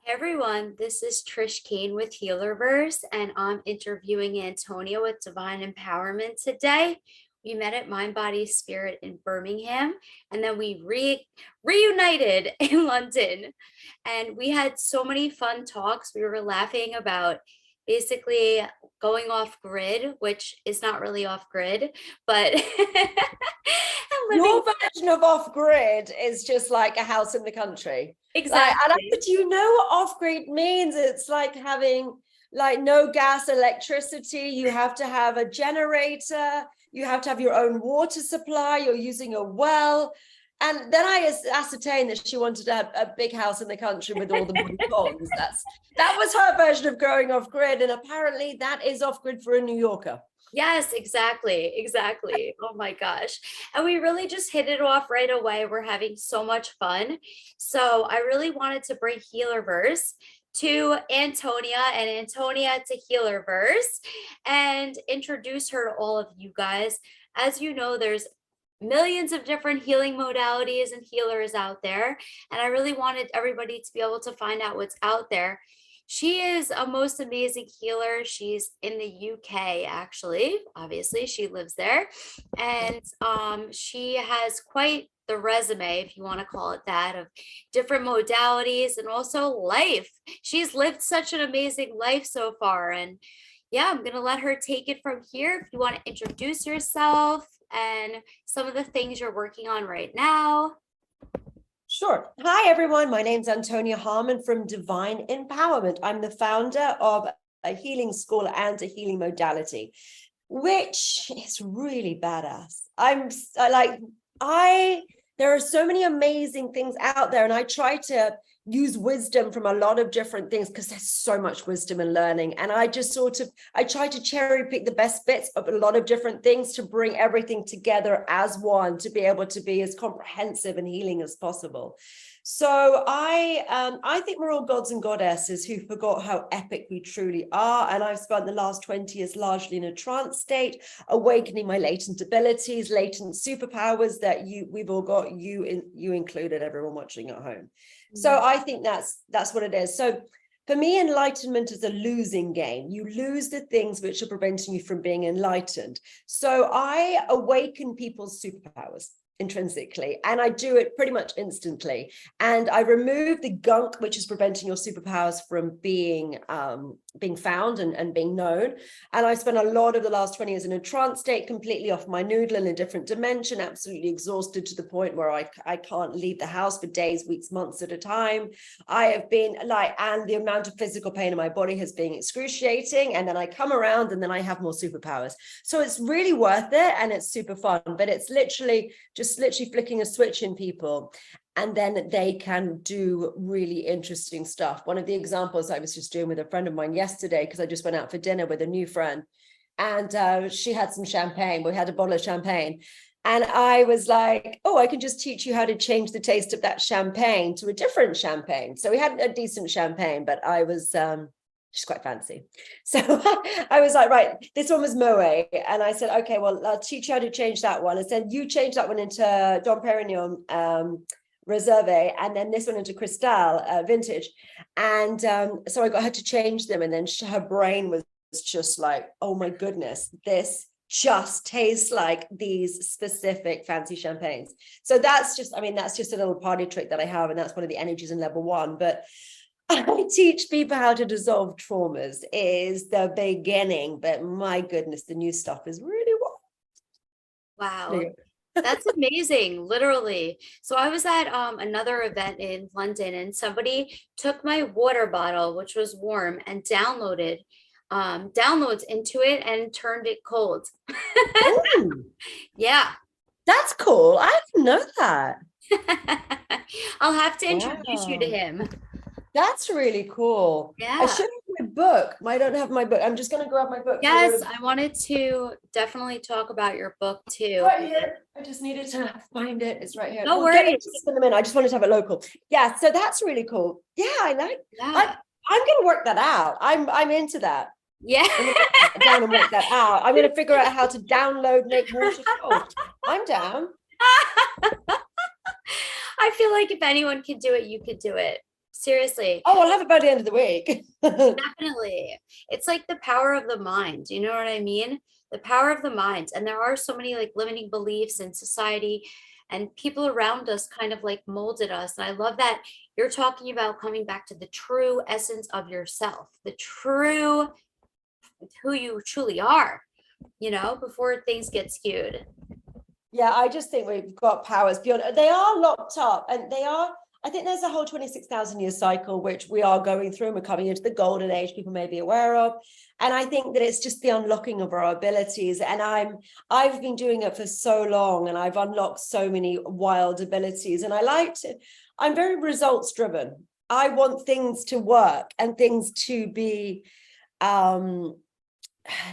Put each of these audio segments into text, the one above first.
Everyone, this is Trish Kane with HEALERVERSE, and I'm interviewing Antonia with Divine Empowerment today. We met at Mind, Body, Spirit in Birmingham, and then we reunited in London. And we had so many fun talks. We were laughing about basically going off grid, which is not really off grid, but living Your version of off-grid is just like a house in the country. exactly. Do you know what off-grid means? It's like having like no gas, electricity. You have to have a generator. You have to have your own water supply. You're using a well. And then I ascertained that she wanted to have a big house in the country with all the ponds. That was her version of going off-grid. And apparently that is off-grid for a New Yorker. Yes, exactly. Exactly. Oh my gosh. And we really just hit it off right away. We're having so much fun. So I really wanted to bring Healerverse to Antonia and Antonia to Healerverse and introduce her to all of you guys. As you know, there's millions of different healing modalities and healers out there. And I really wanted everybody to be able to find out what's out there. She is a most amazing healer. She's in the UK, actually. Obviously, she lives there. And she has quite the resume, if you want to call it that, of different modalities and also life. She's lived such an amazing life so far. And yeah, I'm going to let her take it from here. If you want to introduce yourself and some of the things you're working on right now. Sure. Hi, everyone. My name's Antonia Harman from Divine Empowerment. I'm the founder of a healing school and a healing modality, which is really badass. There are so many amazing things out there, and I try to use wisdom from a lot of different things because there's so much wisdom and learning. And I try to cherry pick the best bits of a lot of different things to bring everything together as one, to be able to be as comprehensive and healing as possible. So I think we're all gods and goddesses who forgot how epic we truly are. And I've spent the last 20 years largely in a trance state, awakening my latent abilities, latent superpowers that we've all got, you included, everyone watching at home. So I think that's what it is. So for me, enlightenment is a losing game. You lose the things which are preventing you from being enlightened. So I awaken people's superpowers intrinsically, and I do it pretty much instantly. And I remove the gunk which is preventing your superpowers from being found and being known. And I spent a lot of the last 20 years in a trance state, completely off my noodle in a different dimension, absolutely exhausted to the point where I can't leave the house for days, weeks, months at a time. I have been and the amount of physical pain in my body has been excruciating. And then I come around and then I have more superpowers. So it's really worth it, and it's super fun, but it's literally flicking a switch in people, and then they can do really interesting stuff. One of the examples I was just doing with a friend of mine yesterday, because I just went out for dinner with a new friend, and she had some champagne. We had a bottle of champagne. And I was like, oh, I can just teach you how to change the taste of that champagne to a different champagne. So we had a decent champagne, but I was... she's quite fancy. So I was like, right, this one was Moet. And I said, okay, well, I'll teach you how to change that one. I said, you change that one into Dom Perignon Reserve, and then this one into Cristal Vintage. And so I got her to change them. And then her brain was just like, oh my goodness, this just tastes like these specific fancy champagnes. So that's just a little party trick that I have. And that's one of the energies in level 1. But I teach people how to dissolve traumas is the beginning, but my goodness, the new stuff is really Wow. That's amazing, literally. So I was at another event in London, and somebody took my water bottle, which was warm, and downloaded downloads into it and turned it cold. Yeah. That's cool. I didn't know that. I'll have to introduce you to him. That's really cool. Yeah. I should have my book. I don't have my book. I'm just going to grab my book. Yes, I wanted to definitely talk about your book too. Right here. I just needed to find it. It's right here. No worries. In a minute. I just wanted to have it local. Yeah, so that's really cool. Yeah, I like. Yeah. I'm going to work that out. I'm into that. Yeah. I'm going to get down and work that out. I'm going to figure out how to download make water cold. I'm down. I feel like if anyone could do it, you could do it. Seriously. Oh, I'll have it by the end of the week. Definitely. It's like the power of the mind. You know what I mean? The power of the mind. And there are so many like limiting beliefs in society, and people around us kind of like molded us. And I love that you're talking about coming back to the true essence of yourself, the true who you truly are, you know, before things get skewed. Yeah, I just think we've got powers beyond. They are locked up, and they are. I think there's a whole 26,000 year cycle which we are going through, and we're coming into the golden age. People may be aware of, and I think that it's just the unlocking of our abilities. And I've been doing it for so long, and I've unlocked so many wild abilities. And I'm very results driven. I want things to work and things to be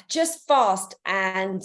just fast and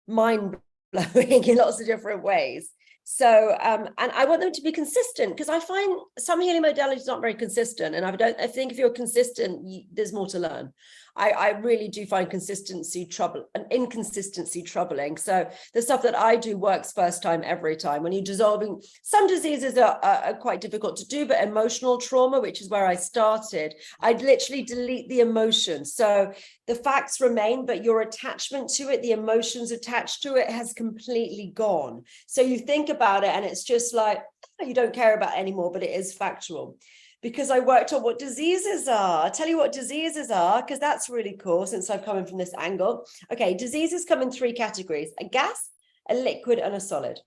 mind blowing in lots of different ways. So and I want them to be consistent, because I find some healing modalities not very consistent, and I think if you're consistent, there's more to learn. I really do find inconsistency troubling. So the stuff that I do works first time every time. When you're dissolving, some diseases are quite difficult to do, but emotional trauma, which is where I started, I'd literally delete the emotions. So the facts remain, but your attachment to it, the emotions attached to it, has completely gone. So you think about it and it's just like, you don't care about it anymore, but it is factual. Because I worked on what diseases are. I'll tell you what diseases are, because that's really cool since I've come in from this angle. Okay, diseases come in 3 categories: a gas, a liquid, and a solid.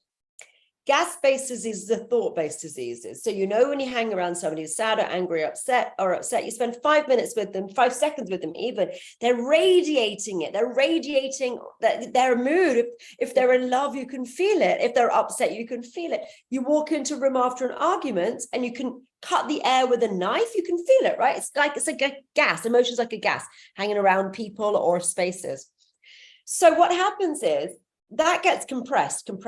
Gas-based diseases are thought-based diseases. So you know when you hang around somebody who's sad or angry or upset, you spend 5 minutes with them, 5 seconds with them even, they're radiating it. They're radiating their mood. If they're in love, you can feel it. If they're upset, you can feel it. You walk into a room after an argument and you can cut the air with a knife, you can feel it, right? It's like a gas. Emotions like a gas hanging around people or spaces. So what happens is that gets compressed. Enough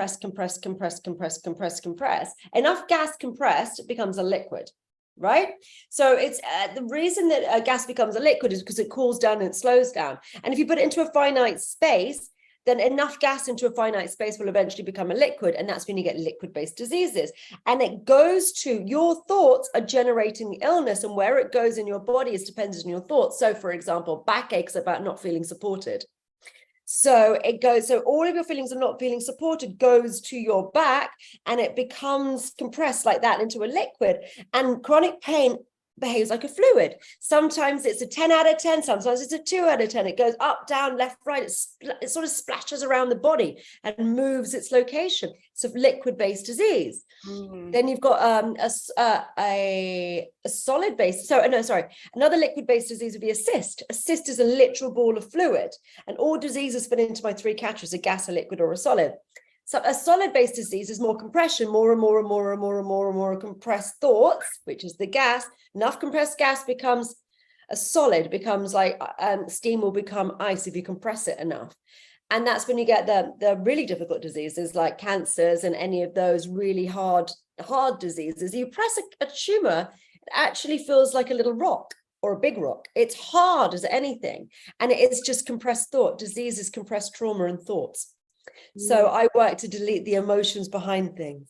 gas compressed, it becomes a liquid, right? So it's the reason that a gas becomes a liquid is because it cools down and it slows down. And if you put it into a finite space, then enough gas into a finite space will eventually become a liquid. And that's when you get liquid-based diseases. And it goes to your thoughts are generating the illness, and where it goes in your body is dependent on your thoughts. So for example, backaches about not feeling supported. So all of your feelings of not feeling supported goes to your back, and it becomes compressed like that into a liquid. And chronic pain behaves like a fluid. Sometimes it's a 10 out of 10, sometimes it's a 2 out of 10. It goes up, down, left, right. It sort of splashes around the body and moves its location. It's a liquid-based disease. Then you've got a solid base. Another liquid-based disease would be a cyst. A cyst is a literal ball of fluid, and all diseases fit into my 3 categories: a gas, a liquid, or a solid. So a solid-based disease is more compression, more and more compressed thoughts, which is the gas. Enough compressed gas becomes a solid, becomes like steam will become ice if you compress it enough. And that's when you get the really difficult diseases like cancers and any of those really hard diseases. You press a tumor, it actually feels like a little rock or a big rock. It's hard as anything. And it is just compressed thought. Disease is compressed trauma and thoughts. So I work to delete the emotions behind things.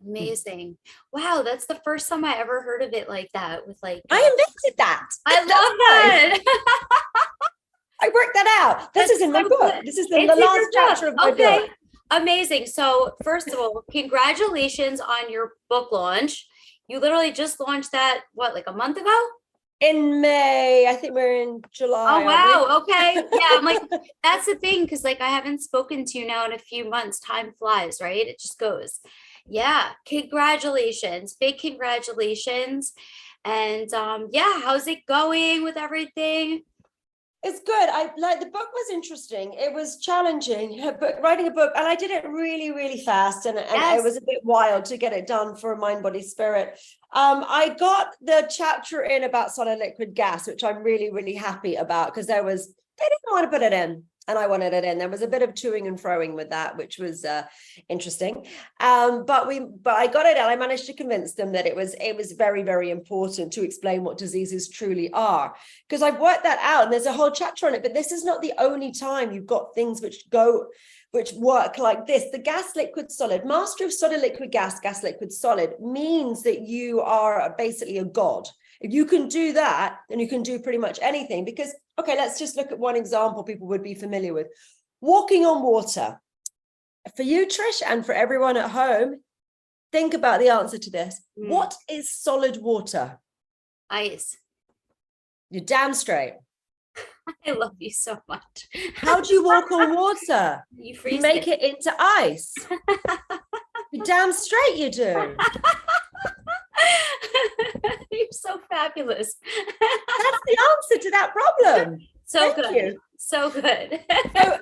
Amazing. Wow, that's the first time I ever heard of it like that, with like I invented that. I love that. I worked that out. This is in my book. This is the last chapter of my book. Amazing. So first of all, congratulations on your book launch. You literally just launched that, what, like a month ago? In May. I think we're in July. Oh, wow. Okay. Yeah. I'm like, that's the thing. Cause like I haven't spoken to you now in a few months. Time flies, right? It just goes. Yeah. Congratulations. Big congratulations. And yeah, how's it going with everything? It's good. I like the book was interesting. It was challenging, but writing a book, and I did it really, really fast, and Yes. it was a bit wild to get it done for Mind, Body, Spirit. I got the chapter in about solid, liquid, gas, which I'm really, really happy about, because they didn't want to put it in, and I wanted it in. There was a bit of toing and froing with that, which was interesting. But I got it, and I managed to convince them that it was very, very important to explain what diseases truly are, because I've worked that out, and there's a whole chapter on it. But this is not the only time you've got things which which work like this. The gas, liquid, solid. Mastery of solid, liquid, gas, liquid, solid means that you are basically a god. If you can do that, then you can do pretty much anything. Because, okay, let's just look at one example people would be familiar with. Walking on water. For you, Trish, and for everyone at home, think about the answer to this. What is solid water? Ice. You're damn straight. I love you so much. How do you walk on water? You freeze You make it into ice. You're damn straight you do. You're so fabulous. That's the answer to that problem. So Thank good. you. So good. So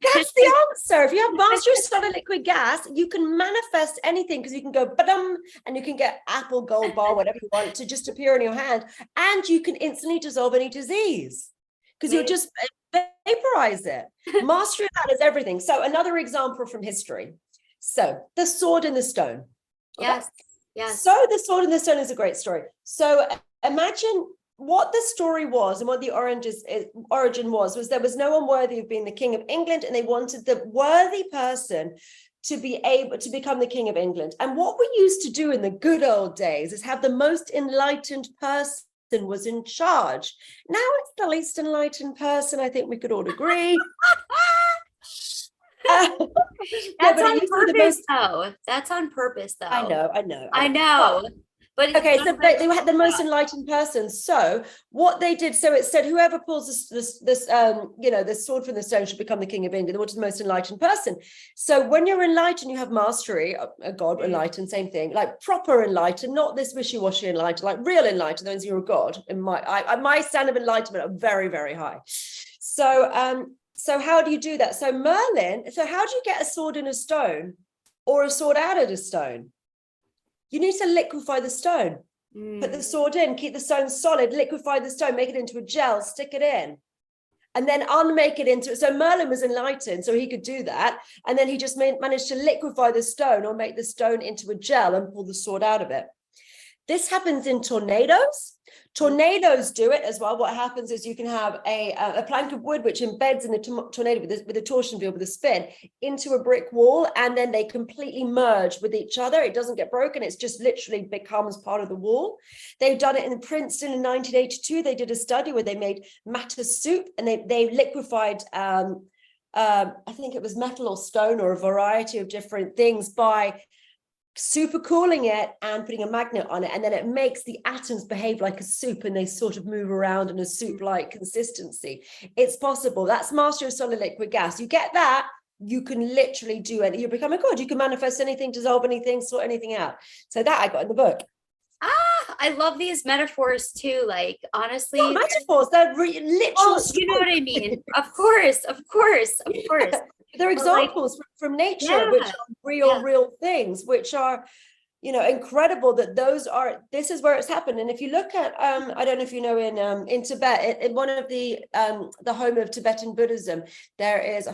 that's the answer. If you have mastery of solid, liquid, gas, you can manifest anything because you can go ba-dum and you can get apple, gold bar, whatever you want to just appear in your hand. And you can instantly dissolve any disease because you'll just vaporize it. Mastery of that is everything. So another example from history. So the sword and the stone. Yes. Yes. So the sword and the stone is a great story. So imagine what the story was and what the origin was there was no one worthy of being the King of England, and they wanted the worthy person to be able to become the King of England. And what we used to do in the good old days is have the most enlightened person was in charge. Now it's the least enlightened person. I think we could all agree. That's on purpose, though. That's on purpose, though. I know. But okay, so they had the most enlightened person. So what they did, so it said whoever pulls this sword from the stone should become the King of England, which is the most enlightened person. So when you're enlightened, you have mastery, a god, enlightened, same thing, like proper enlightened, not this wishy-washy enlightened, like real enlightened. That means you're a god. In my standard of enlightenment are very, very high. So how do you do that? So Merlin, so how do you get a sword in a stone or a sword out of a stone? You need to liquefy the stone, put the sword in, keep the stone solid, liquefy the stone, make it into a gel, stick it in, and then unmake it into, so Merlin was enlightened, so he could do that. And then he just managed to liquefy the stone or make the stone into a gel and pull the sword out of it. This happens in tornadoes. Tornadoes do it as well. What happens is you can have a plank of wood which embeds in the tornado with a torsion field, with a spin, into a brick wall, and then they completely merge with each other. It doesn't get broken. It's just literally becomes part of the wall. They've done it in Princeton in 1982. They did a study where they made matter soup and they liquefied, I think it was metal or stone or a variety of different things by super cooling it and putting a magnet on it, and then it makes the atoms behave like a soup and they sort of move around in a soup-like consistency. It's possible. That's mastery of solid, liquid, gas. You get that, you can literally do it. You become a god. You can manifest anything, dissolve anything, sort anything out. So that I got in the book. I love these metaphors too. Like, honestly, not metaphors, they're literal. Oh, you know what I mean? Of course. They're examples from nature, which are real things, which are, incredible that this is where it's happened. And if you look at, I don't know if you know, in Tibet, in one of the home of Tibetan Buddhism, there is, I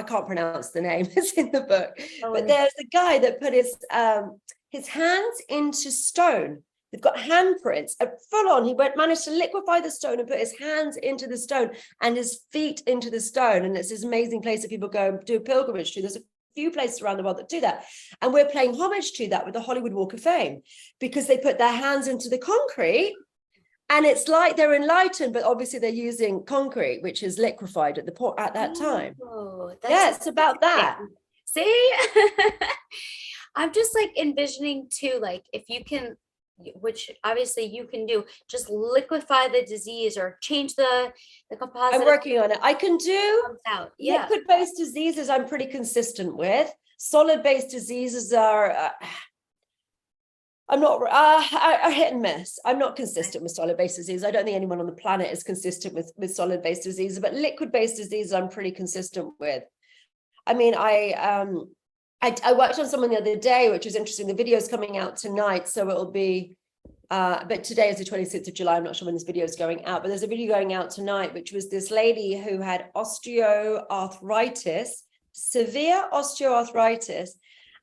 can't pronounce the name, it's in the book, but there's a guy that put his hands into stone. They've got handprints, full on. He managed to liquefy the stone and put his hands into the stone and his feet into the stone. And it's this amazing place that people go and do a pilgrimage to. There's a few places around the world that do that. And we're paying homage to that with the Hollywood Walk of Fame, because they put their hands into the concrete and it's like they're enlightened, but obviously they're using concrete, which is liquefied at that time. It's about that. See? I'm just like envisioning too, like if you can, which obviously you can do, just liquefy the disease or change the composite. I'm working on it. I can do liquid-based diseases. I'm pretty consistent with. Solid-based diseases are I'm not are hit and miss. I'm not consistent with solid-based disease. I don't think anyone on the planet is consistent with solid-based diseases, but liquid-based diseases I'm pretty consistent with. I mean, I worked on someone the other day, which was interesting. The video is coming out tonight, so it'll be, but today is the 26th of July. I'm not sure when this video is going out, but there's a video going out tonight, which was this lady who had osteoarthritis, severe osteoarthritis,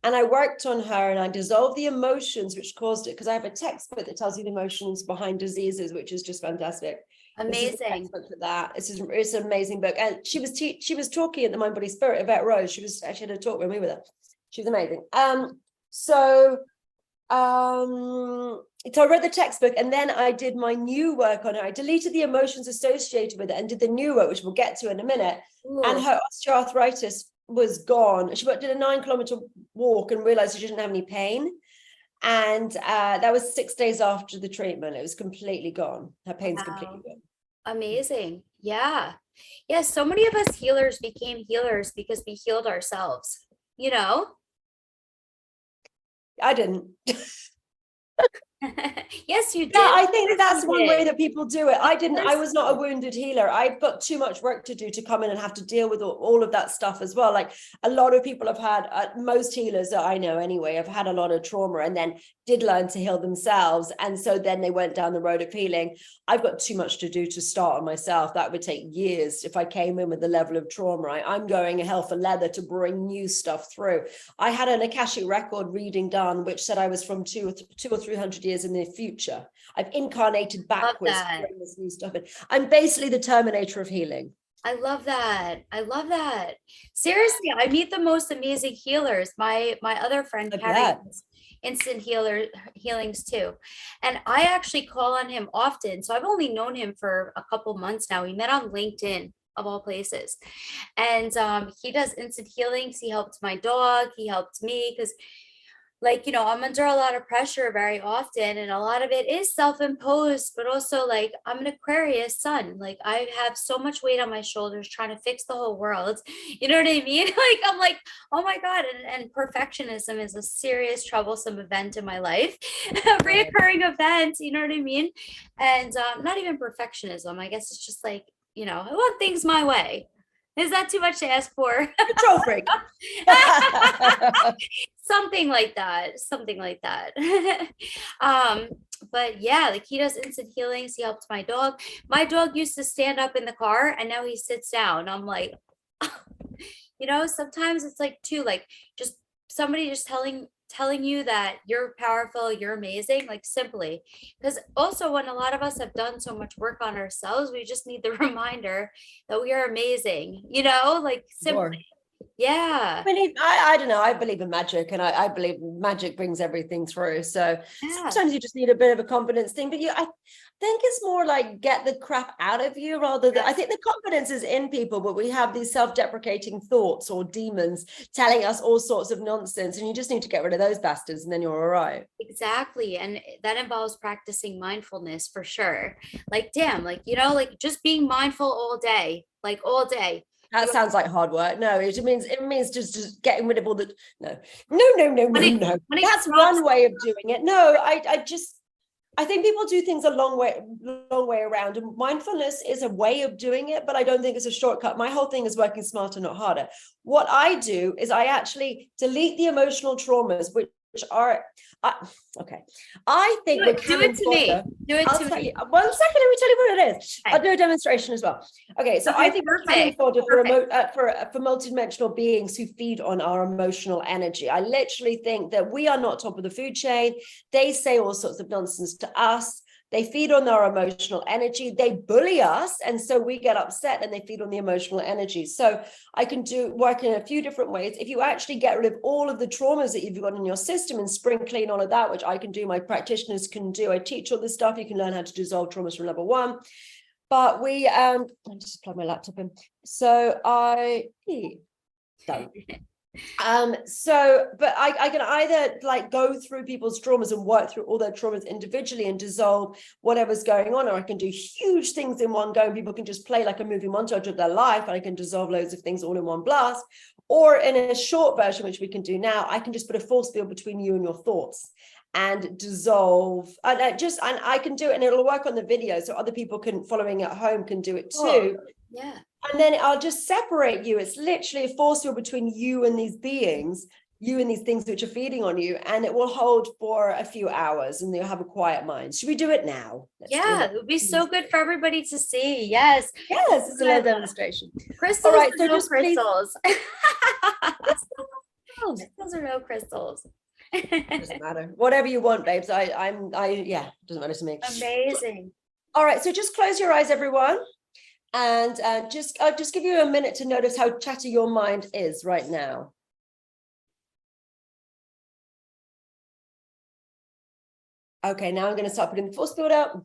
And I worked on her and I dissolved the emotions which caused it, because I have a textbook that tells you the emotions behind diseases, which is just fantastic. This is the Amazing. textbook for that. It's an amazing book. And she was talking at the Mind Body Spirit about Rose. She was actually had a talk with me with her. She was amazing. So I read the textbook and then I did my new work on her. I deleted the emotions associated with it and did the new work, which we'll get to in a minute. Ooh. And her osteoarthritis was gone. She did a 9-kilometer walk and realized she didn't have any pain. And that was 6 days after the treatment. It was completely gone. Her pain's completely gone. Amazing. Yeah. Yeah. So many of us healers became healers because we healed ourselves, you know? I didn't. Yes, you did. Yeah, I think that's one way that people do it. I didn't. I was not a wounded healer. I've got too much work to do to come in and have to deal with all of that stuff as well. Like a lot of people have had, most healers that I know anyway, have had a lot of trauma and then did learn to heal themselves. And so then they went down the road of healing. I've got too much to do to start on myself. That would take years if I came in with the level of trauma. I'm going hell for leather to bring new stuff through. I had an Akashic record reading done, which said I was from 200 or 300 years in the future. I've incarnated backwards to bring this new stuff in. I'm basically the Terminator of healing. I love that. I love that. Seriously, I meet the most amazing healers. My other friend Kevin instant healings too, and I actually call on him often. So I've only known him for a couple months now. We met on LinkedIn of all places, and he does instant healings. He helped my dog. He helped me because, like, you know, I'm under a lot of pressure very often, and a lot of it is self-imposed, but also like I'm an Aquarius sun. Like I have so much weight on my shoulders trying to fix the whole world. You know what I mean? Like I'm like, oh my God. And perfectionism is a serious troublesome event in my life, a reoccurring event, you know what I mean? And not even perfectionism. I guess it's just like, you know, I want things my way. Is that too much to ask for? Control freak. Something like that. Something like that. But yeah, like he does instant healings. He helped my dog. My dog used to stand up in the car and now he sits down. I'm like, you know, sometimes it's like too, like just somebody just telling you that you're powerful, you're amazing, like simply. Because also when a lot of us have done so much work on ourselves, we just need the reminder that we are amazing, you know, like simply. Yeah. I don't know. I believe in magic, and I believe magic brings everything through. So sometimes you just need a bit of a confidence thing, but I think it's more like get the crap out of you rather than, I think the confidence is in people, but we have these self-deprecating thoughts or demons telling us all sorts of nonsense, and you just need to get rid of those bastards and then you're all right. Exactly. And that involves practicing mindfulness for sure. Like, damn, like, you know, like just being mindful all day, like all day. That sounds like hard work. No, it means just getting rid of all the no. That's one way of doing it. No, I think people do things a long way around, and mindfulness is a way of doing it, but I don't think it's a shortcut. My whole thing is working smarter, not harder. What I do is I actually delete the emotional traumas, which are okay. I think do it to me. Do it to me. 1 second, let me tell you what it is. Okay. I'll do a demonstration as well. Okay, so I think we're fodder for multidimensional beings who feed on our emotional energy. I literally think that we are not top of the food chain. They say all sorts of nonsense to us. They feed on our emotional energy. They bully us. And so we get upset and they feed on the emotional energy. So I can work in a few different ways. If you actually get rid of all of the traumas that you've got in your system and spring clean all of that, which I can do, my practitioners can do. I teach all this stuff. You can learn how to dissolve traumas from level 1. But I'll just plug my laptop in. So done. But I can either like go through people's traumas and work through all their traumas individually and dissolve whatever's going on, or I can do huge things in one go and people can just play like a movie montage of their life, and I can dissolve loads of things all in one blast. Or in a short version, which we can do now, I can just put a force field between you and your thoughts and dissolve, and I can do it, and it'll work on the video so other people can following at home can do it too. Yeah. And then I'll just separate you. It's literally a force field between you and these beings, you and these things which are feeding on you, and it will hold for a few hours and you'll have a quiet mind. Should we do it now? It would be so good for everybody to see. Yes. It's a little demonstration. Crystals. All right, so just crystals. Those are no crystals. Doesn't matter. Whatever you want, babes. Yeah, doesn't matter to me. Amazing. All right, so just close your eyes, everyone. And I'll just give you a minute to notice how chatty your mind is right now. Okay, now I'm going to start putting the force field out.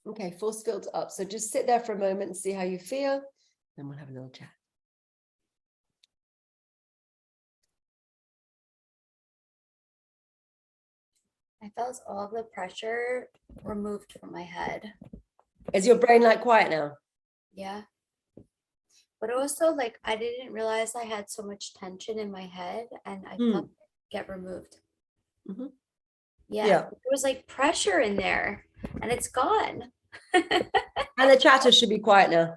Okay, force field's up. So just sit there for a moment and see how you feel. Then we'll have a little chat. I felt all the pressure removed from my head. Is your brain like quiet now? Yeah. But also, like, I didn't realize I had so much tension in my head, and I felt it get removed. Mm-hmm. Yeah. There was like pressure in there, and it's gone. And the chatter should be quiet now.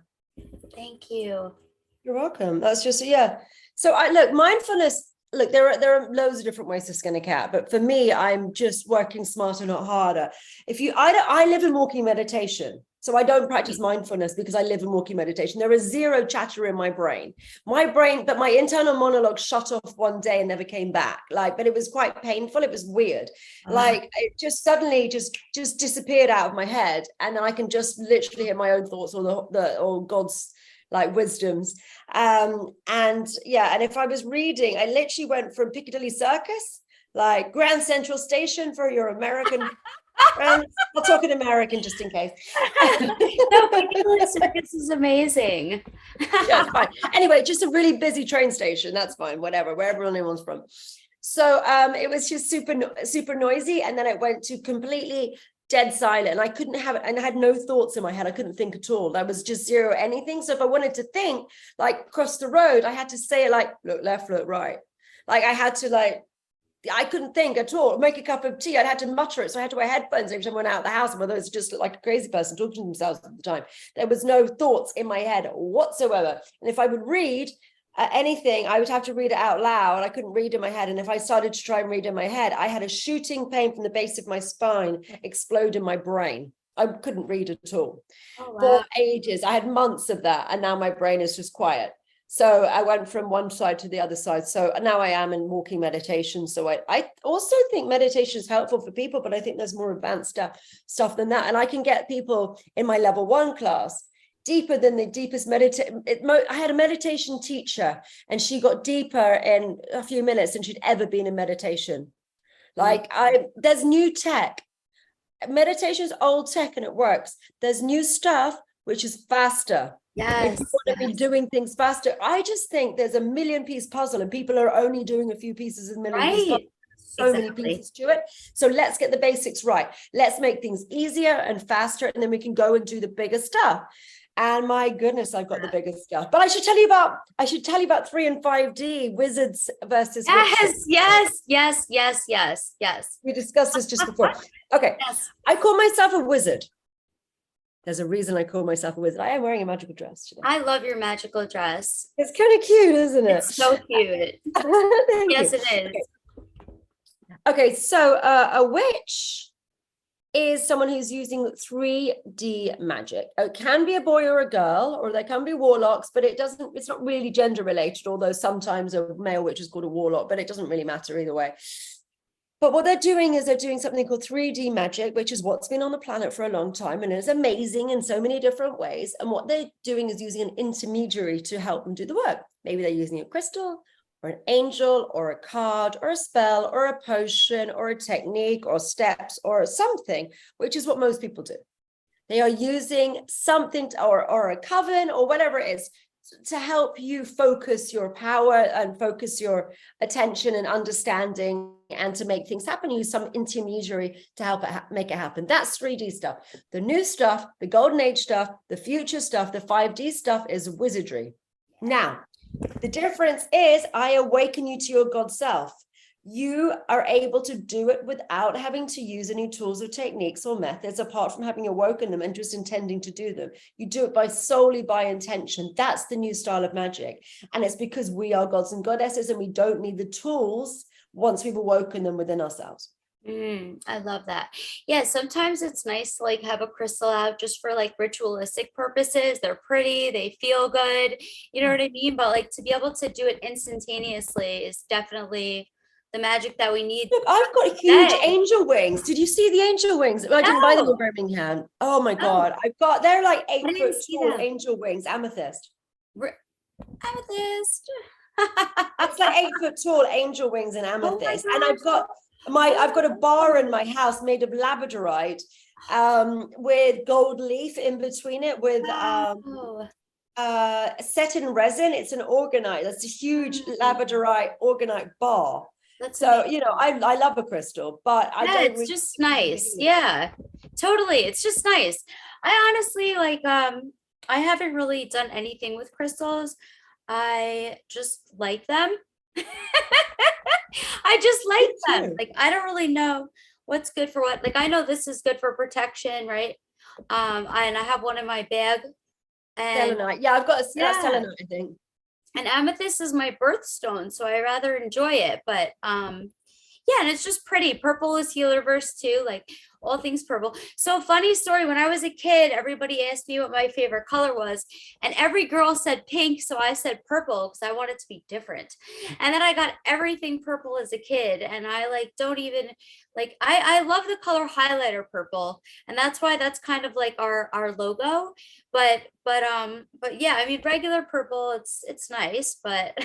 Thank you. You're welcome. That's just, yeah. So look, mindfulness, look, there are loads of different ways to skin a cat, but for me, I'm just working smarter, not harder. I live in walking meditation. So I don't practice mindfulness because I live in walking meditation. There is zero chatter in my brain. But my internal monologue shut off one day and never came back. But it was quite painful. It was weird. It just suddenly just disappeared out of my head. And I can just literally hear my own thoughts or God's wisdoms. And if I was reading, I literally went from Piccadilly Circus, Grand Central Station for your American I'll talk in American just in case. No, Piccadilly Circus is amazing. Yeah, it's fine. Anyway, just a really busy train station. That's fine, whatever, wherever anyone's from. So it was just super noisy. And then it went to completely dead silent. And I couldn't have it. And I had no thoughts in my head. I couldn't think at all. I was just zero anything. So if I wanted to think, across the road, I had to say it look left, look right. I had to I couldn't think at all. Make a cup of tea, I'd had to mutter it. So I had to wear headphones every time I went out of the house, and whether it's just like a crazy person talking to themselves at the time. There was no thoughts in my head whatsoever. And if I would read anything, I would have to read it out loud. I couldn't read in my head. And if I started to try and read in my head, I had a shooting pain from the base of my spine explode in my brain. I couldn't read at all. Oh, wow. For ages. I had months of that. And now my brain is just quiet. So I went from one side to the other side. So now I am in walking meditation. So I also think meditation is helpful for people, but I think there's more advanced stuff than that. And I can get people in my level 1 class deeper than the deepest meditation. I had a meditation teacher, and she got deeper in a few minutes than she'd ever been in meditation. There's new tech. Meditation is old tech and it works. There's new stuff, which is faster. Yes, if you want to be doing things faster, I just think there's a million-piece puzzle, and people are only doing a few pieces in million-piece puzzle. So many pieces to it. So let's get the basics right. Let's make things easier and faster, and then we can go and do the bigger stuff. And my goodness, I've got the biggest stuff. But I should tell you about 3 and 5D wizards versus witches. Yes. We discussed this just before. Okay. Yes. I call myself a wizard. There's a reason I call myself a wizard. I am wearing a magical dress today. I love your magical dress. It's kind of cute, isn't it? It's so cute. Yes, it is. Okay, so a witch is someone who's using 3D magic. It can be a boy or a girl, or there can be warlocks, but it's not really gender related, although sometimes a male witch is called a warlock, but it doesn't really matter either way. But what they're doing is they're doing something called 3D magic, which is what's been on the planet for a long time. And it's amazing in so many different ways. And what they're doing is using an intermediary to help them do the work. Maybe they're using a crystal, or an angel or a card or a spell or a potion or a technique or steps or something, which is what most people do. They are using something or a coven or whatever it is to help you focus your power and focus your attention and understanding and to make things happen. Use some intermediary to help it make it happen. That's 3D stuff. The new stuff, the golden age stuff, the future stuff, the 5D stuff is wizardry. Now, the difference is I awaken you to your God self. You are able to do it without having to use any tools or techniques or methods apart from having awoken them and just intending to do them. You do it solely by intention. That's the new style of magic. And it's because we are gods and goddesses and we don't need the tools once we've awoken them within ourselves. I love that. Yeah, sometimes it's nice to like have a crystal out just for like ritualistic purposes. They're pretty, they feel good, you know what I mean? But like to be able to do it instantaneously is definitely the magic that we need. Look, I've got huge angel wings. Did you see the angel wings? I didn't buy them in Birmingham. Oh my God. They're like 8-foot tall angel wings, amethyst. Amethyst. It's like 8-foot tall angel wings and amethyst. And I've got a bar in my house made of labradorite with gold leaf in between it with set in resin. It's an orgonite. That's a huge labradorite orgonite bar. So, you know, I love a crystal, but I don't. It's just nice. Yeah, totally. It's just nice. I honestly like, I haven't really done anything with crystals. I just like them. I just like them. Like, I don't really know what's good for what. Like, I know this is good for protection, right? And I have one in my bag. And selenite. Yeah, I've got a selenite, I think. And amethyst is my birthstone, so I rather enjoy it. But yeah, and it's just pretty. Purple is healerverse too, like all things purple. So funny story, when I was a kid, everybody asked me what my favorite color was, and every girl said pink, so I said purple because I wanted to be different. And then I got everything purple as a kid, and I like don't even like I love the color highlighter purple, and that's why that's kind of like our logo. But yeah, I mean regular purple, it's nice, but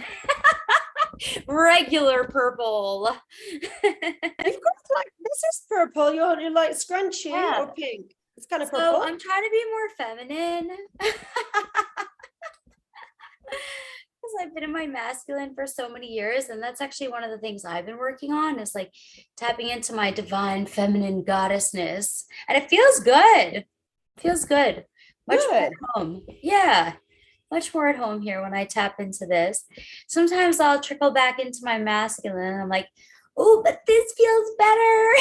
regular purple. You've got like this is purple. You're like scrunchy or pink. It's kind of purple. So I'm trying to be more feminine. Because I've been in my masculine for so many years, and that's actually one of the things I've been working on is like tapping into my divine feminine goddessness, and it feels good. It feels good. Much more at home. Yeah. Much more at home here when I tap into this. Sometimes I'll trickle back into my masculine and I'm like, oh, but this feels better.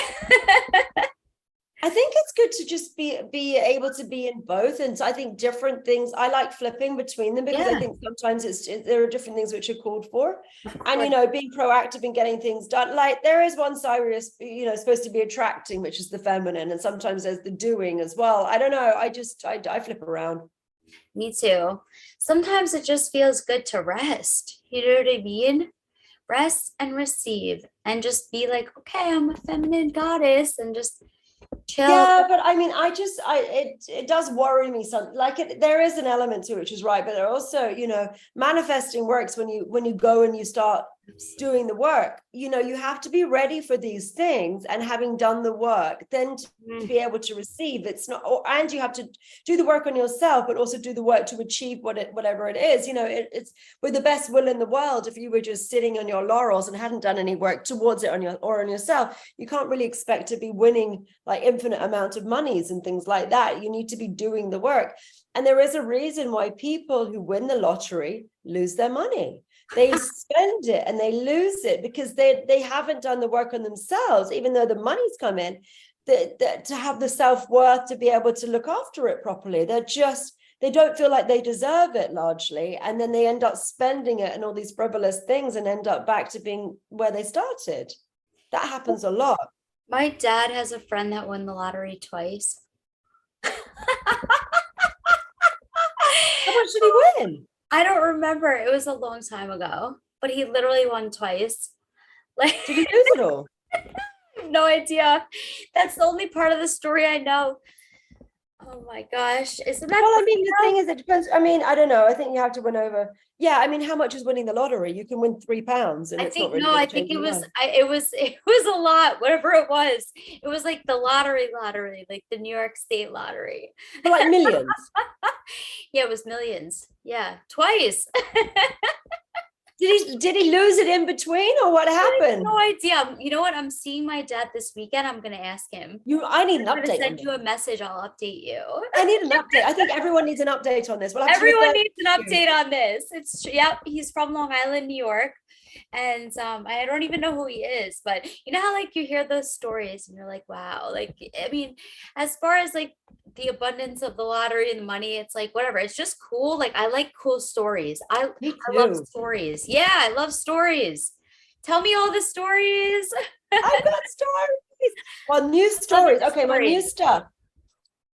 I think it's good to just be able to be in both. And so I think different things, I like flipping between them because I think sometimes there are different things which are called for. And, you know, being proactive in getting things done. Like there is one side where you're supposed to be attracting, which is the feminine. And sometimes there's the doing as well. I don't know. I flip around. Me too. Sometimes it just feels good to rest. You know what I mean? Rest and receive and just be like, okay, I'm a feminine goddess and just chill. Yeah, but I mean, it does worry me some, like there is an element to it, which is right, but there are also, you know, manifesting works when you go and you start doing the work. You know, you have to be ready for these things, and having done the work, then to be able to receive. It's not, and you have to do the work on yourself, but also do the work to achieve whatever it is. You know, it's with the best will in the world. If you were just sitting on your laurels and hadn't done any work towards it on yourself, you can't really expect to be winning like infinite amount of monies and things like that. You need to be doing the work. And there is a reason why people who win the lottery lose their money. They spend it and they lose it because they haven't done the work on themselves, even though the money's come in, to have the self-worth to be able to look after it properly. They don't feel like they deserve it largely. And then they end up spending it and all these frivolous things and end up back to being where they started. That happens a lot. My dad has a friend that won the lottery twice. How much did he win? I don't remember. It was a long time ago, but he literally won twice. Like, did he lose it all? I have no idea. That's the only part of the story I know. Oh my gosh. Isn't that Well, I funny mean, the though? thing is, it depends. I mean, I don't know. I think you have to win over. Yeah, I mean, how much is winning the lottery? You can win £3 and I it's not think really no, going I to think change it your was life. it was a lot, whatever it was. It was like the lottery, like the New York State lottery. But like millions. Yeah, it was millions. Yeah, twice. Did he lose it in between or what I have happened? no idea. You know what? I'm seeing my dad this weekend. I'm gonna ask him. I need an I'm gonna update on send this. you a message. I'll update you. I need an update. I think everyone needs an update on this. We'll have to Everyone refer needs an to you. update on this. It's yep, he's from Long Island, New York. And I don't even know who he is, but you know how like you hear those stories and you're like, wow, like I mean, as far as like the abundance of the lottery and the money, it's like whatever, it's just cool. Like I like cool stories. Me I love too. stories. Yeah, I love stories. Tell me all the stories. I've got stories. Well, new Love stories. your Okay, my new stories. stuff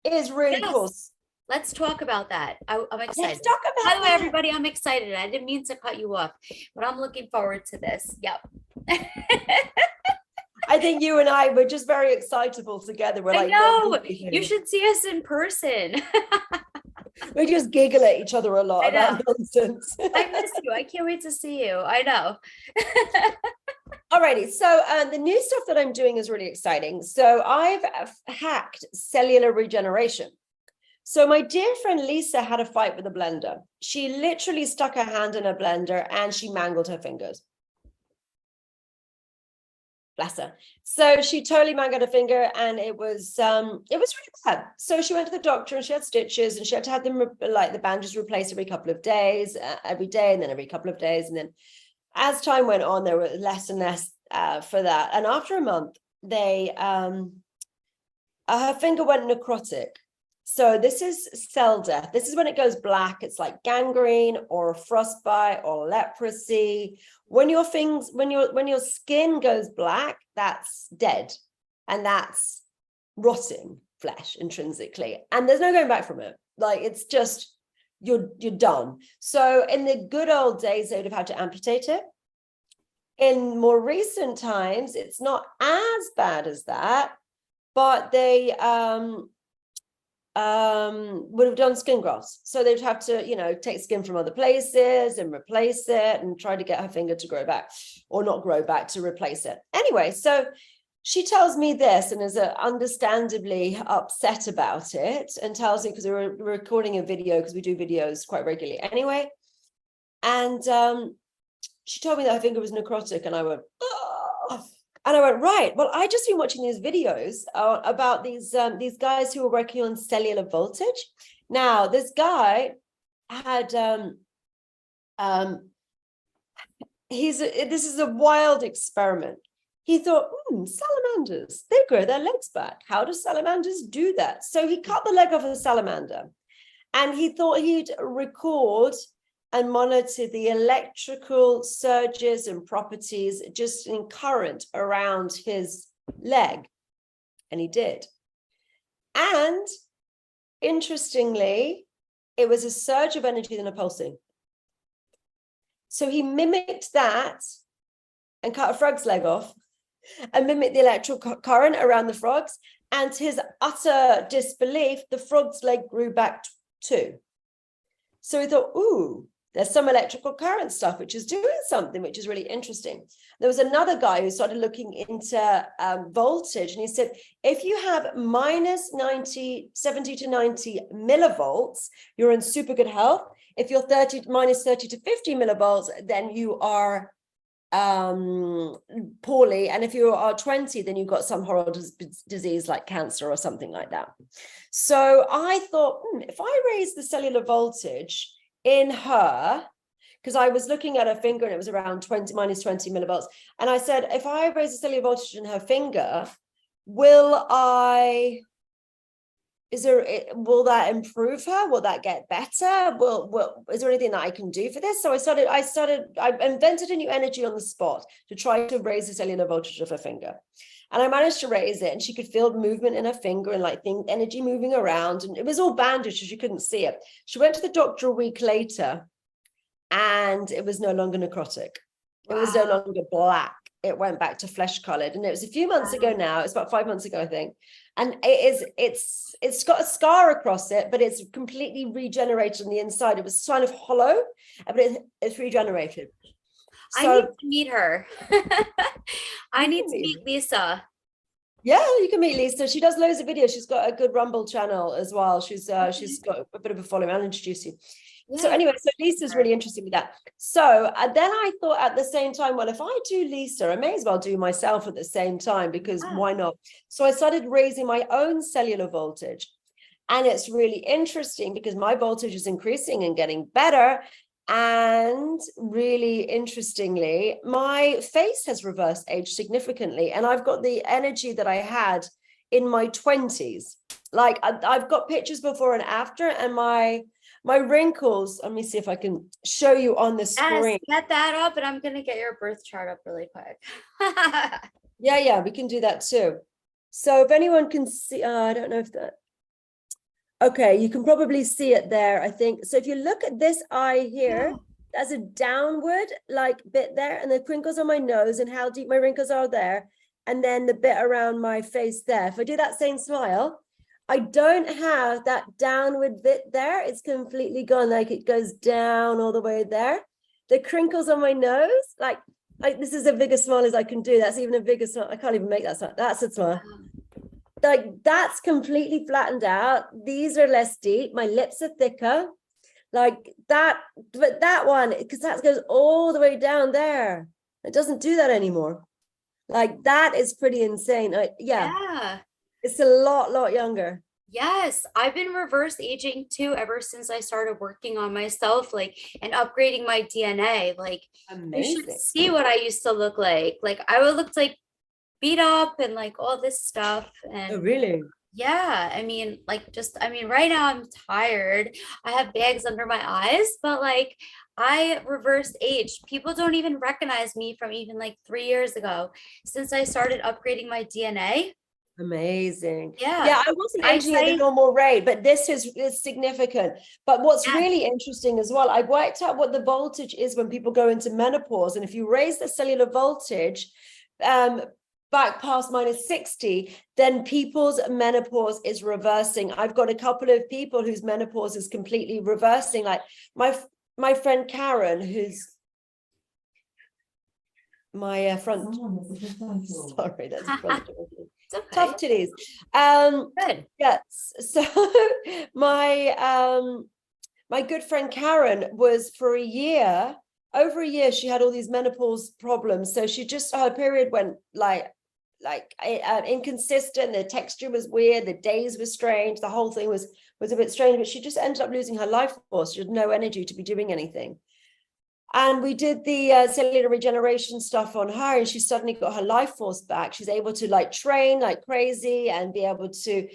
is really cool. Yes. Let's talk about that. I'm Let's excited. talk By about the way, that. everybody, I'm excited. I didn't mean to cut you off, but I'm looking forward to this. Yep. I think you and I were just very excitable together. We're I like going know. deeply You here. should see us in person. We just giggle at each other a lot I know. about nonsense. I miss you. I can't wait to see you. I know. Alrighty, so the new stuff that I'm doing is really exciting. So I've hacked cellular regeneration. So my dear friend Lisa had a fight with a blender. She literally stuck her hand in a blender and she mangled her fingers. Bless her. So she totally mangled her finger and it was really bad. So she went to the doctor and she had stitches and she had to have them like the bandages replaced every couple of days, every day, and then every couple of days. And then as time went on, there were less and less for that. And after a month, her finger went necrotic. So this is cell death. This is when it goes black. It's like gangrene or frostbite or leprosy. When your skin goes black, that's dead, and that's rotting flesh intrinsically. And there's no going back from it. Like it's just you're done. So in the good old days, they would have had to amputate it. In more recent times, it's not as bad as that, but they would have done skin grafts. So they'd have to, take skin from other places and replace it and try to get her finger to grow back or not grow back to replace it. Anyway, so she tells me this and is understandably upset about it and tells me because we were recording a video because we do videos quite regularly anyway. And she told me that her finger was necrotic and I went, oh. And I went, right, well, I just been watching these videos about these guys who were working on cellular voltage. Now, this guy had, this is a wild experiment. He thought, salamanders, they grow their legs back. How do salamanders do that? So he cut the leg off a salamander and he thought he'd record and monitor the electrical surges and properties just in current around his leg. And he did. And interestingly, it was a surge of energy than a pulsing. So he mimicked that and cut a frog's leg off and mimicked the electrical current around the frogs. And to his utter disbelief, the frog's leg grew back too. So he thought, ooh, there's some electrical current stuff, which is doing something, which is really interesting. There was another guy who started looking into voltage, and he said, if you have minus 70 to 90 millivolts, you're in super good health. If you're minus 30 to 50 millivolts, then you are poorly. And if you are 20, then you've got some horrible disease like cancer or something like that. So I thought, if I raise the cellular voltage in her, because I was looking at her finger and it was around minus 20 millivolts. And I said, if I raise the cellular voltage in her finger, will that improve her? Will that get better? Is there anything that I can do for this? So I invented a new energy on the spot to try to raise the cellular voltage of her finger. And I managed to raise it and she could feel movement in her finger and energy moving around. And it was all bandaged so she couldn't see it. She went to the doctor a week later and it was no longer necrotic. It was no longer black. It went back to flesh colored. And it was a few months ago now. It's about 5 months ago, I think. And it's got a scar across it, but it's completely regenerated on the inside. It was kind of hollow, but it's regenerated. I need So to meet her. I need to meet Lisa. yeah, you can meet Lisa. She does loads of videos. She's got a good Rumble channel as well. She's got a bit of a following. I'll introduce you. Yeah. So anyway, so Lisa's really interested with that. So then I thought at the same time, well, if I do Lisa, I may as well do myself at the same time, because why not? So I started raising my own cellular voltage. And it's really interesting because my voltage is increasing and getting better. And really interestingly, my face has reverse aged significantly. And I've got the energy that I had in my 20s. Like I've got pictures before and after, and my wrinkles, let me see if I can show you on the screen. Yes, get that up, and I'm gonna get your birth chart up really quick. Yeah, we can do that too. So if anyone can see, I don't know if that, okay, you can probably see it there, I think. So if you look at this eye here, there's a downward like bit there, and the crinkles on my nose and how deep my wrinkles are there, and then the bit around my face there. If I do that same smile, I don't have that downward bit there. It's completely gone. Like it goes down all the way there. The crinkles on my nose, like this is as big a smile as I can do. That's even a bigger smile. I can't even make that smile. That's a smile. Like that's completely flattened out. These are less deep. My lips are thicker. Like that, but that one, because that goes all the way down there. It doesn't do that anymore. Like that is pretty insane. Yeah. It's a lot younger. Yes, I've been reverse aging too ever since I started working on myself, like, and upgrading my DNA. Like, amazing. You should see what I used to look like. Like, I would look like beat up and like all this stuff. And oh, really? Yeah, I mean, like, right now I'm tired. I have bags under my eyes, but like, I reversed age. People don't even recognize me from even like 3 years ago, since I started upgrading my DNA. Amazing. Yeah, I wasn't aging at the normal rate, but this is significant. But what's really interesting as well, I worked out what the voltage is when people go into menopause, and if you raise the cellular voltage back past -60, then people's menopause is reversing. I've got a couple of people whose menopause is completely reversing. Like my friend Karen, who's my front. Sorry, that's front. Okay. Tough titties. Good. Yes. So my good friend Karen was for over a year, she had all these menopause problems. So her period went like inconsistent. The texture was weird. The days were strange. The whole thing was a bit strange, but she just ended up losing her life force. She had no energy to be doing anything. And we did the cellular regeneration stuff on her, and she suddenly got her life force back. She's able to like train like crazy and be able to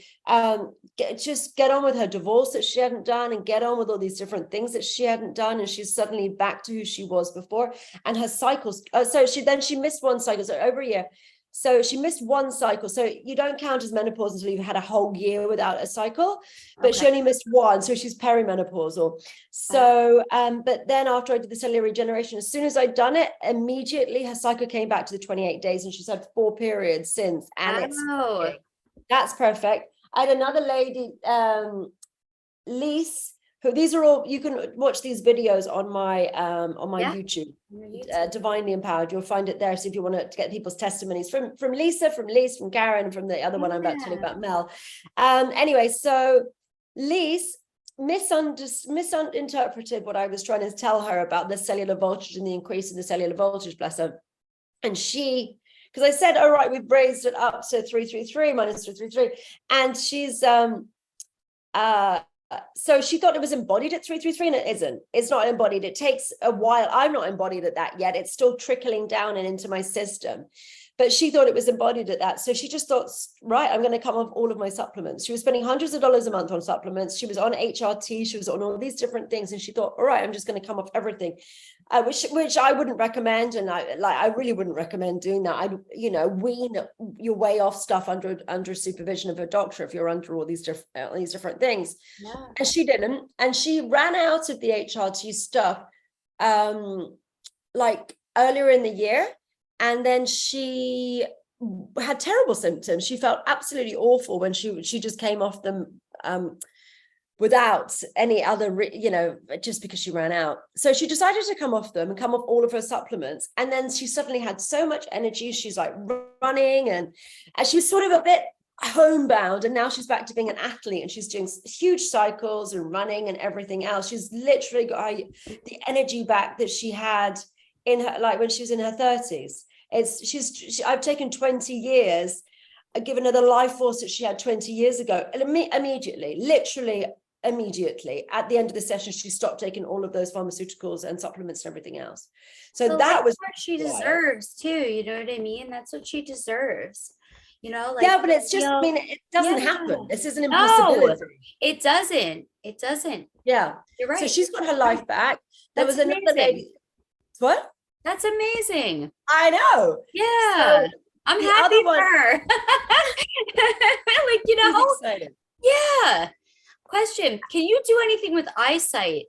get on with her divorce that she hadn't done, and get on with all these different things that she hadn't done. And she's suddenly back to who she was before. And her cycles, so she missed one cycle, so over a year. So she missed one cycle. So you don't count as menopause until you've had a whole year without a cycle, but she only missed one. So she's perimenopausal. So, but then after I did the cellular regeneration, as soon as I'd done it, immediately her cycle came back to the 28 days, and she's had 4 periods since. And that's perfect. I had another lady, Lise, who, these are all, you can watch these videos on my YouTube, Divinely Empowered. You'll find it there. So if you want to get people's testimonies from Lisa, from Lise, from Karen, from the other one I'm about to tell you about, Mel. Anyway, so Lise misinterpreted what I was trying to tell her about the cellular voltage and the increase in the cellular voltage, bless her. And because I said, all right, we've raised it up to 333 minus 333, and she's so she thought it was embodied at 333, and it isn't. It's not embodied. It takes a while. I'm not embodied at that yet. It's still trickling down and into my system. But she thought it was embodied at that. So she just thought, right, I'm going to come off all of my supplements. She was spending hundreds of dollars a month on supplements. She was on HRT. She was on all these different things. And she thought, all right, I'm just going to come off everything, which I wouldn't recommend. And I really wouldn't recommend doing that. Wean your way off stuff under supervision of a doctor if you're under all these different things. Yeah. And she didn't. And she ran out of the HRT stuff like earlier in the year. And then she had terrible symptoms. She felt absolutely awful when she just came off them without any other, just because she ran out. So she decided to come off them and come off all of her supplements. And then she suddenly had so much energy. She's like running and she was sort of a bit homebound. And now she's back to being an athlete and she's doing huge cycles and running and everything else. She's literally got the energy back that she had in her, like when she was in her 30s. I've taken 20 years, given her the life force that she had 20 years ago. And literally immediately at the end of the session, she stopped taking all of those pharmaceuticals and supplements and everything else. So that was what she deserves too. You know what I mean? That's what she deserves. Like, yeah, but it's just, it doesn't happen. This is an impossibility. No, it doesn't. It doesn't. Yeah. You're right. So she's got her life back. There was another lady. What? That's amazing. I know. Yeah. So I'm happy for her. Excited. Yeah. Question, can you do anything with eyesight?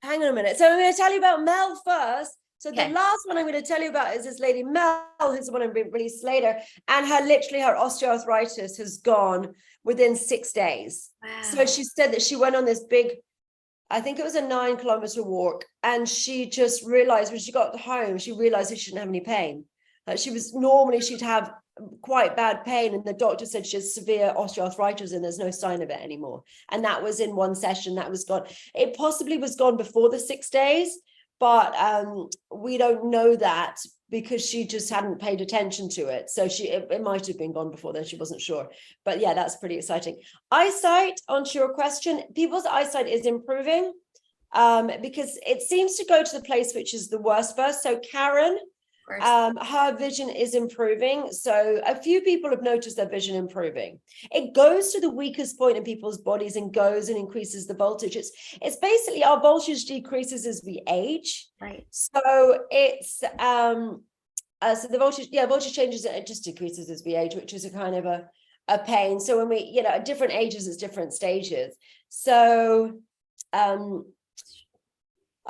Hang on a minute. So I'm going to tell you about Mel first. So the last one I'm going to tell you about is this lady, Mel, who's the one I'm going to release later. And her osteoarthritis has gone within 6 days. Wow. So she said that she went on this big, I think it was a 9-kilometer walk. And she just realized when she got home, she realized that she didn't have any pain. She'd have quite bad pain, and the doctor said she has severe osteoarthritis and there's no sign of it anymore. And that was in one session. That was gone. It possibly was gone before the 6 days, but we don't know that because she just hadn't paid attention to it. So it might have been gone before then. She wasn't sure. But yeah, that's pretty exciting. Eyesight, onto your question, people's eyesight is improving because it seems to go to the place which is the worst first. So Karen, her vision is improving. So a few people have noticed their vision improving. It goes to the weakest point in people's bodies and goes and increases the voltage. It's basically our voltage decreases as we age. Right. So it's so the voltage changes, it just decreases as we age, which is a kind of a pain. So when we, at different ages, it's different stages. So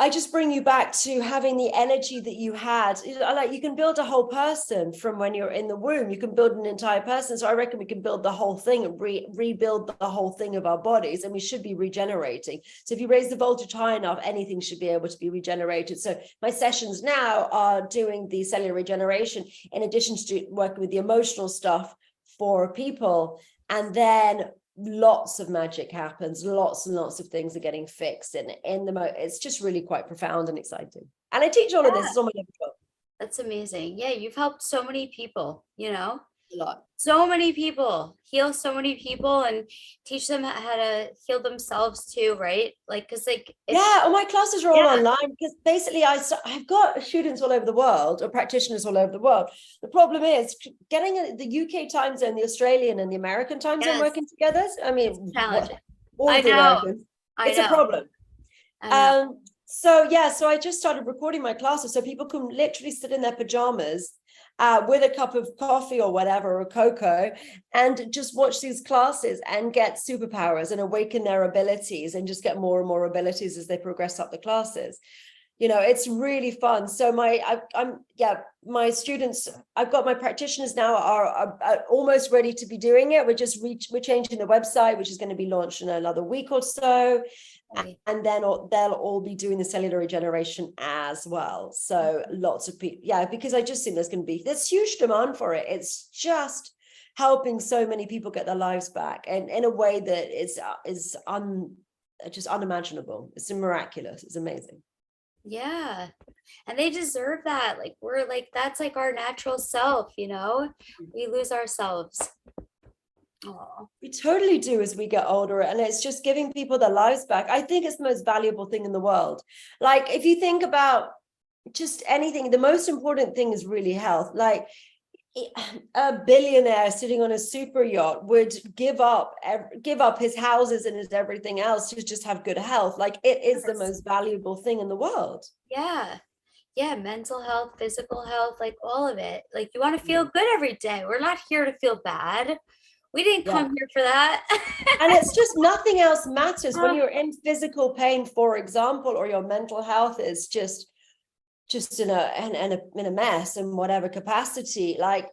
I just bring you back to having the energy that you had. Like, you can build a whole person from when you're in the womb. You can build an entire person. So I reckon we can build the whole thing and rebuild the whole thing of our bodies, and we should be regenerating. So if you raise the voltage high enough, anything should be able to be regenerated. So my sessions now are doing the cellular regeneration in addition to working with the emotional stuff for people. And then lots of magic happens, lots and lots of things are getting fixed, and it's just really quite profound and exciting. And I teach all of this. It's on my level 12. That's amazing. Yeah, you've helped so many people, A lot. So many people, heal so many people and teach them how to heal themselves too, right? All my classes are all online because basically I've got students all over the world, or practitioners all over the world. The problem is getting the UK time zone, the Australian and the American time zone working together. I mean, it's challenging. All of the Americans. It's a problem. So I just started recording my classes so people can literally sit in their pajamas with a cup of coffee or whatever, or cocoa, and just watch these classes and get superpowers and awaken their abilities and just get more and more abilities as they progress up the classes. It's really fun. So my students, I've got my practitioners now are almost ready to be doing it. We're changing the website, which is going to be launched in another week or so. Right. And then they'll all be doing the cellular regeneration as well. So lots of people, because I just think there's huge demand for it. It's just helping so many people get their lives back, and in a way that is just unimaginable. It's miraculous. It's amazing. Yeah. And they deserve that. That's our natural self, we lose ourselves. Aww. We totally do as we get older, and it's just giving people their lives back. I think it's the most valuable thing in the world. Like, if you think about just anything, the most important thing is really health. Like, a billionaire sitting on a super yacht would give up his houses and his everything else to just have good health. Like, it is the most valuable thing in the world. Yeah, mental health, physical health, all of it. You want to feel good every day. We're not here to feel bad. We didn't come here for that. And it's just nothing else matters when you're in physical pain, for example, or your mental health is just in a mess in whatever capacity. Like,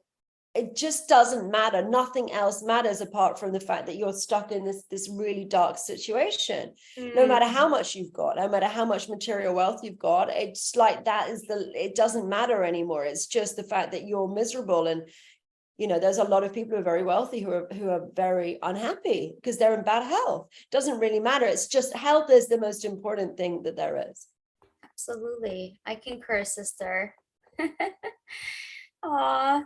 it just doesn't matter. Nothing else matters apart from the fact that you're stuck in this really dark situation. No matter how much you've got, no matter how much material wealth you've got, it's like it doesn't matter anymore. It's just the fact that you're miserable. And there's a lot of people who are very wealthy who are very unhappy because they're in bad health. It doesn't really matter. It's just health is the most important thing that there is. Absolutely. I concur, sister. Aw.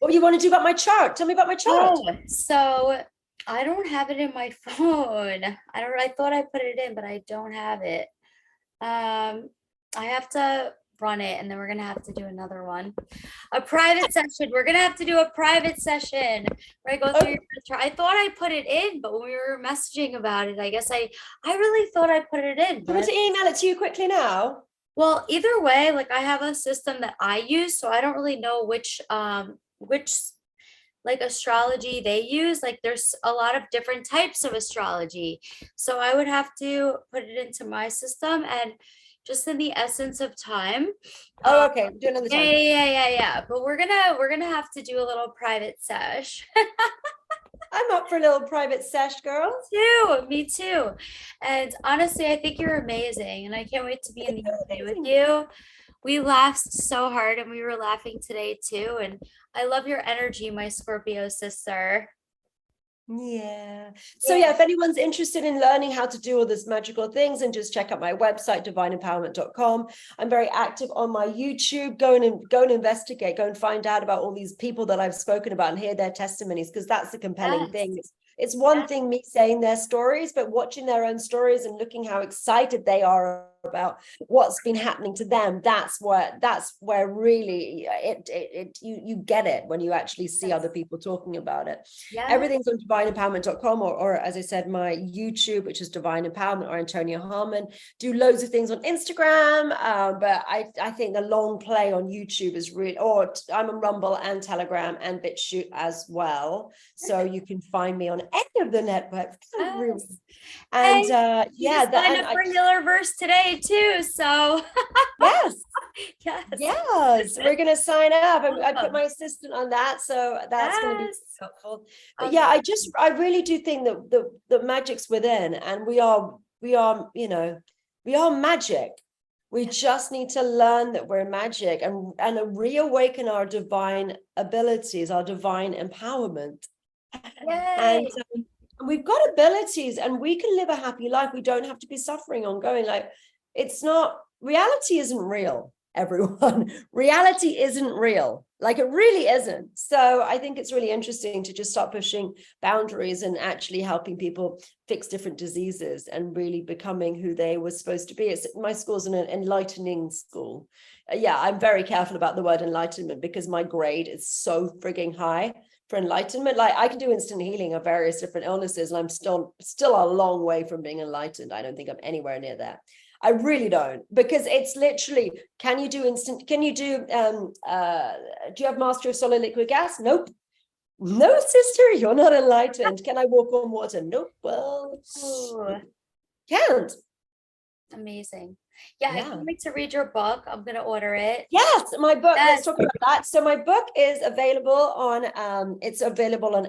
What do you want to do about my chart? Tell me about my chart. Oh, so I don't have it in my phone. I thought I put it in, but I don't have it. I have to run it, and then we're gonna have to do another one. A private session. We're gonna have to do a private session where I go through your chart. I thought I put it in, but when we were messaging about it, I guess I really thought I put it in. I'm going to email it to you quickly now. Well, either way, like I have a system that I use, so I don't really know which like astrology they use. Like there's a lot of different types of astrology. So I would have to put it into my system, and just in the essence of time. Oh, okay. Do another time. Yeah. But we're gonna have to do a little private sesh. I'm up for a little private sesh, girl. Me too. And honestly, I think you're amazing, and I can't wait to be in the UK with you. We laughed so hard, and we were laughing today too. And I love your energy, my Scorpio sister. Yeah. So yeah, if anyone's interested in learning how to do all these magical things, and just check out my website, divineempowerment.com. I'm very active on my YouTube. Go and investigate, go and find out about all these people that I've spoken about and hear their testimonies, because that's the compelling thing. It's one thing me saying their stories, but watching their own stories and looking how excited they are about what's been happening to them, that's where really you get it when you actually see other people talking about it. Everything's on divineempowerment.com, or as I said, my YouTube, which is Divine Empowerment, or Antonia Harman. Do loads of things on Instagram, but I think the long play on YouTube is really, or I'm on Rumble and Telegram and BitChute as well, so you can find me on any of the networks. And signed up for HEALERVERSE today too, so yes, we're gonna sign up. I put my assistant on that, so that's gonna be helpful. But I really do think that the magic's within, and we are magic. We just need to learn that we're magic and reawaken our divine abilities, our divine empowerment. And we've got abilities, and we can live a happy life. We don't have to be suffering ongoing. Like, reality isn't real, everyone. Reality isn't real. Like, it really isn't. So I think it's really interesting to just start pushing boundaries and actually helping people fix different diseases and really becoming who they were supposed to be. My school's an enlightening school. I'm very careful about the word enlightenment, because my grade is so frigging high for enlightenment. Like, I can do instant healing of various different illnesses, and I'm still a long way from being enlightened. I don't think I'm anywhere near that. I really don't, because it's literally, do you have mastery of solid liquid gas? Nope. No, sister, you're not enlightened. Can I walk on water? Nope. Well, can't. Amazing. I can't wait to read your book. I'm gonna order it. Yes, my book. Let's talk about that. So my book is available on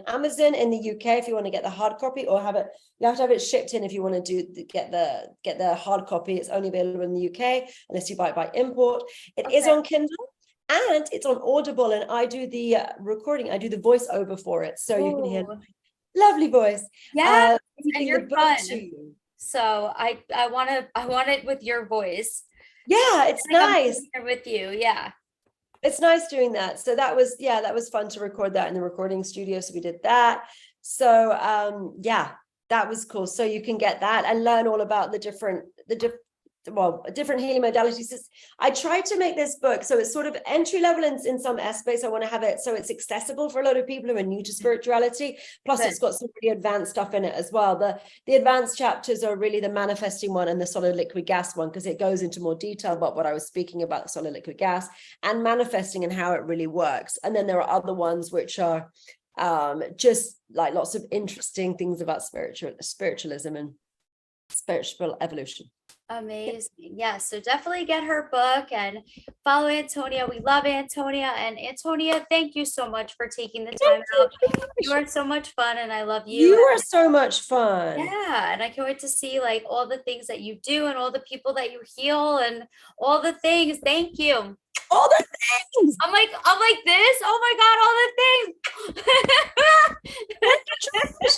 Amazon in the UK if you want to get the hard copy, or you have to have it shipped in if you want to get the hard copy. It's only available in the UK unless you buy it by import. It is on Kindle, and it's on Audible, and I do the recording. I do the voiceover for it, so you can hear my lovely voice. And you're fun. So I want it with your voice. Yeah, it's nice with you. It's nice doing that. So that was fun to record that in the recording studio. So we did that. So that was cool. So you can get that and learn all about the different healing modalities. I tried to make this book so it's sort of entry level in some aspects. I want to have it so it's accessible for a lot of people who are new to spirituality. Plus, it's got some really advanced stuff in it as well. The advanced chapters are really the manifesting one and the solid liquid gas one, because it goes into more detail about what I was speaking about, the solid liquid gas and manifesting and how it really works. And then there are other ones which are just like lots of interesting things about spiritualism and spiritual evolution. Amazing. Yes. So definitely get her book and follow Antonia. We love Antonia. And Antonia, thank you so much for taking the time Thank you out. so You much. are so much fun and I love you. You are so much fun. Yeah, and I can't wait to see like all the things that you do and all the people that you heal and all the things. Thank you. All the things. I'm like this. Oh my God, all the things. Thank you, Trish.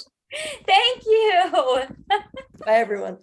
Thank you. Bye, everyone.